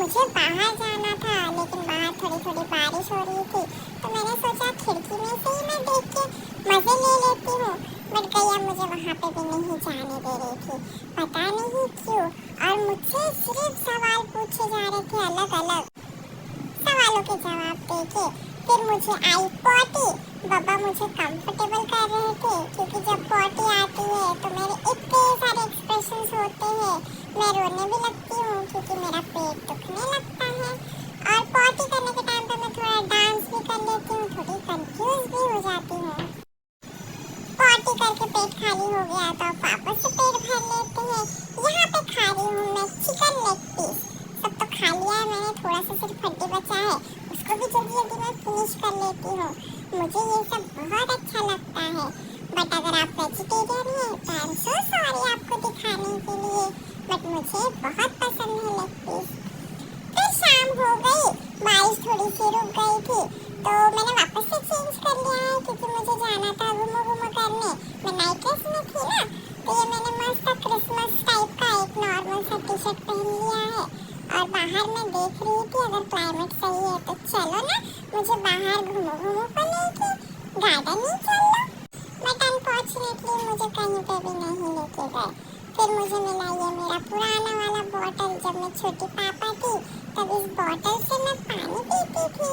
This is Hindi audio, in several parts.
मुझे बाहर जाना था, लेकिन बाहर थोड़ी थोड़ी बारिश हो रही थी, तो मैंने सोचा खिड़की में से ही मैं देख के मजे ले लेती हूँ। बट गैया मुझे वहाँ पे भी नहीं जाने दे रही थी, पता नहीं क्यों। और मुझसे सिर्फ सवाल पूछे जा रहे थे, अलग अलग सवालों के जवाब देके। फिर मुझे आई पॉटी। पापा मुझे कंफर्टेबल कर रहे थे, क्योंकि जब पॉटी आती है तो मेरे इतने सारे एक्सप्रेशंस होते हैं, मैं रोने भी लगती हूँ क्योंकि मेरा पेट दुखने लगता है। और पॉटी करने के टाइम पे मैं थोड़ा डांस भी कर लेती हूँ, थोड़ी कंफ्यूज भी हो जाती हूँ। पॉटी करके पेट खाली हो गया तो अब वापस से पेट भर लेते हैं। यहाँ पे खा रही हूँ मैं चिकन लेग पीस। सब तो खा लिया है मैंने, थोड़ा सा सिर्फ हड्डी बचा है, उसको भी जल्दी जल्दी मैं फिनिश कर लेती हूँ। मुझे ये सब बहुत अच्छा लगता है। बट अगर आप वेजिटेरियन हैं तो आई एम सो सॉरी आपको दिखाने के लिए, बट मुझे बहुत पसंद है लेग पीस। फिर शाम हो गई, बारिश थोड़ी सी रुक गई थी, तो मैंने वापस से चेंज कर लिया है क्योंकि मुझे जाना था घूमो घूमो करने। मैं नाइट ड्रेस में थी ना, तो ये मैंने मस्त क्रिसमस टाइप का एक नॉर्मल सा टी शर्ट पहन लिया है। और बाहर मैं देख रही थी अगर क्लाइमेट सही है तो चलो ना मुझे बाहर घूमो घूमो को लेके गार्डन ही चल लो। बट अनफॉर्चुनेटली मुझे कहीं पे भी नहीं लेके गए। फिर मुझे मिला ये मेरा पुराना वाला बॉटल। जब मैं छोटी पापा थी तब इस बॉटल से मैं पानी पीती थी।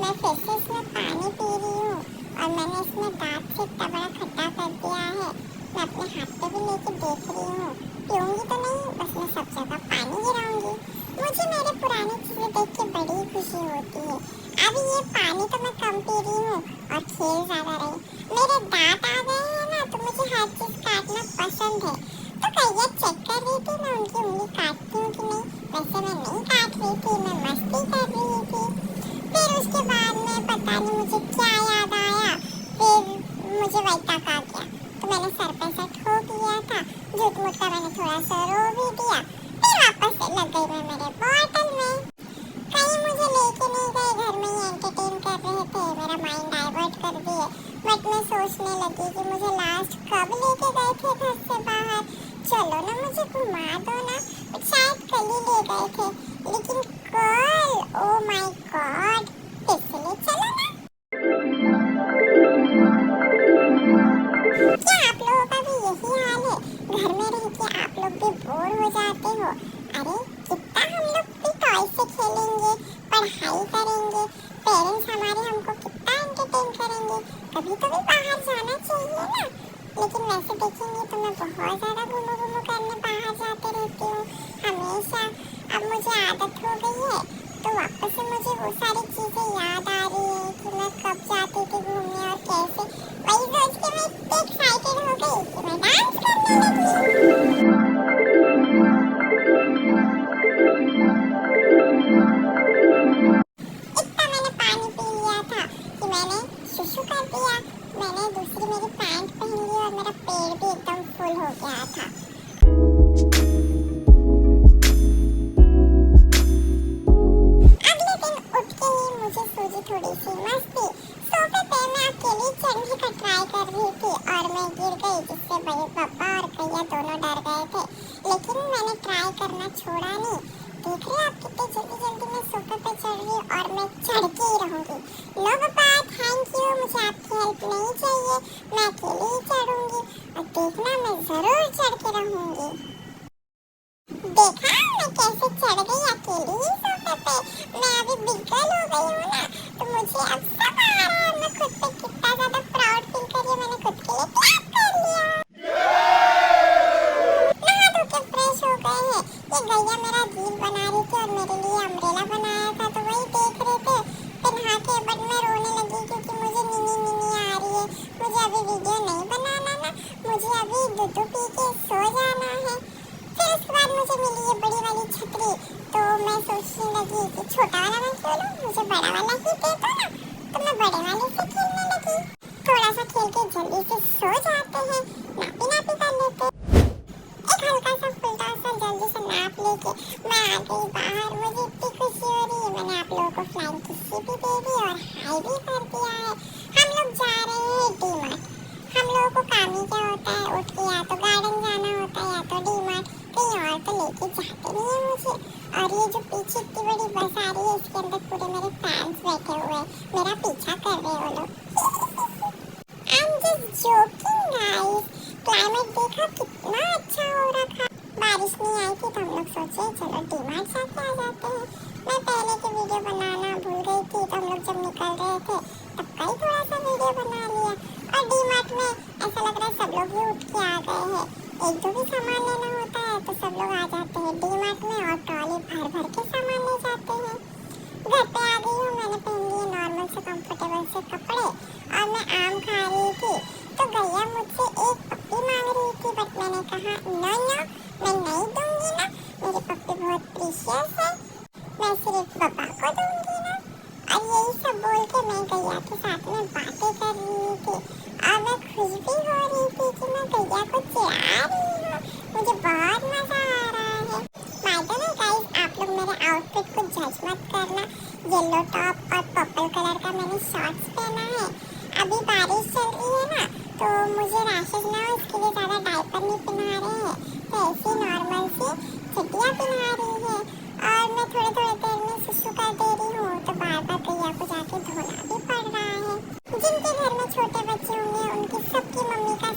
मैं फिर से इसमें पानी पी रही हूँ और मैंने इसमें दांत से इतना बड़ा खड्डा कर दिया है। मैं अपने हाथ पे भी लेके देख रही हूँ, पीऊंगी तो नहीं, बस मैं सब जगह पानी गिराऊंगी। मुझे मेरे पुरानी चीजें देख के बड़ी खुशी होती है। अभी ये पानी तो मैं कम पी रही हूँ और खेल ज्यादा रही। मेरे दांत आ गए हैं ना, तो मुझे हर चीज काटना पसंद है। तो कहिए चेक कर रही थी मैं उनकी उंगली काटती हूँ कि नहीं। वैसे मैं नहीं काट रही थी, मैं मस्ती कर रही थी। फिर उसके बाद में पता नहीं मुझे क्या याद आया, फिर मुझे वैताग आ गया, तो मैंने सर पे से ठोक लिया था। झूठ मूठ का मैंने थोड़ा सा रो भी दिया। फिर वापस से लग गई मैं मेरे बॉटल में। कहीं मुझे लेके नहीं गए, घर में ही एंटरटेन कर रहे थे, मेरा माइंड डाइवर्ट कर दिए। बट मैं सोचने लगी कि मुझे लास्ट कब लेके गए थे घर से बाहर। चलो ना मुझे घुमा दो ना, बट शायद कल ही ले गए थे, लेकिन कल, ओ माय गॉड, फिर से ले चलो ना। क्या आप लोगों का भी यही हाल है? घर में रह के आप लोग भी बोर हो जाते हो? अरे कितना हम लोग भी टॉय से खेलेंगे, पढ़ाई करेंगे, पेरेंट्स हमारे हमको कितना एंटरटेन करेंगे। कभी तो भी बाहर जाना चाहिए ना। लेकिन वैसे देखेंगे तो मैं बहुत ज़्यादा घूमो घूमो करने बाहर जाते रहती हूँ हमेशा। अब मुझे आदत हो गई है, तो वापस से मुझे वो सारी चीज़ें याद आ रही है कि मैं कब जाती थी घूमने और कैसे। वही सोच के मैं इतनी एक्साइटेड हो गई कि मैं डांस करने लगी। इतना मैंने पानी पी लिया था कि मैंने शुशु कर दिया। मैंने दूसरी मेरी पैंट पहन ली और मेरा पेट भी एकदम फुल हो गया था। अगले दिन उठ के ही मुझे सूझी थोड़ी सी मस्ती। सोफे पे मैं अकेली चढ़ने का ट्राई कर रही थी और मैं गिर गई, जिससे बड़े पापा और भैया दोनों डर गए थे। लेकिन मैंने ट्राई करना छोड़ा नहीं। देख रहे आप कितनी जल्दी जल्दी मैं सोफे पे चढ़ रही हूँ और मैं चढ़ के ही रहूंगी। नो पापा थैंक यू, मुझे आपकी हेल्प नहीं चाहिए, मैं अकेले ही चढ़ूंगी और देखना मैं जरूर चढ़ के रहूंगी। देखा मैं कैसे चढ़ गई अकेली ही सोफे पे। मैं अभी बिगल हो गई हूँ ना, तो मुझे अब सब आ रहा है। मैं खुद पे कितना ज्यादा प्राउड फील कर रही हूँ। मैंने खुद के लिए क्लैप कर लिया। नहा धो के फ्रेश हो गए हैं। ये गैया मेरा रील बना रही थी और मेरे लिए अम्ब्रेला बनाया था, तो वही देख रहे थे। फिर नहा के बट मैं रोने लगी क्योंकि मुझे नीनी नीनी आ रही है। मुझे अभी वीडियो नहीं बनाना ना, मुझे अभी दूध पी के सो जाना है। फिर उसके बाद मुझे मिली ये बड़ी वाली छतरी, तो मैं सोचने लगी कि छोटा वाला मैं क्यों लूं, मुझे बड़ा वाला ही दे दो ना। तो मैं बड़े वाले से खेलने लगी। थोड़ा सा खेल के जल्दी से सो जाते हैं, नापी नापी कर लेते हैं। एक हल्का सा फुल्का सा जल्दी से नाप लेके मैं आ गई बाहर। मुझे इतनी खुशी हो रही है। मैंने आप लोगों को फ्लाइंग किस्सी भी दे दी और हाई भी कर दिया है। हम लोग जा रहे हैं डी-मार्ट। हम लोगों को काम ही क्या होता है, उठ के या तो गार्डन जाना होता है या तो डी-मार्ट, कहीं और तो लेके जाते नहीं है मुझे। और ये जो पीछे लोग ही उठ के आ गए हैं। एक दो भी सामान लेना होता है तो सब लोग आ जाते हैं डीमार्ट में और ट्रॉली भर भर के सामान ले जाते हैं। घर पे आ गई हूँ, मैंने पहन लिए नॉर्मल से कंफर्टेबल से कपड़े और मैं आम खा रही थी तो गैया मुझसे एक पप्पी मांग रही थी, बट मैंने कहा नो नो, मैं नहीं दूंगी ना, मेरी पप्पी बहुत प्रीशियस है, मैं सिर्फ पापा को दूंगी ना। और यही सब बोल के मैं गैया के साथ में बातें कर रही थी और मैं खुश भी हो रही थी कि मैं गैया को चिढ़ा रही हूँ। मुझे बहुत मजा आ रहा है। बाय द वे गाइस, आप लोग मेरे आउटफिट को जज मत करना। येलो टॉप और पर्पल कलर का मैंने शॉर्ट्स पहना है। अभी बारिश चल रही है ना, तो मुझे रैशेस ना हो इसके लिए ज़्यादा डायपर नहीं पहना रहे हैं, तो ऐसी नॉर्मल सी चड्डियाँ पहना रही है। और मैं थोड़ी थोड़ी देर में सुसु कर दे रही हूँ, तो बार बार गैया को जाके धोना भी पड़ रहा है। जिनके घर में छोटे बच्चे होंगे उनकी सबकी मम्मी का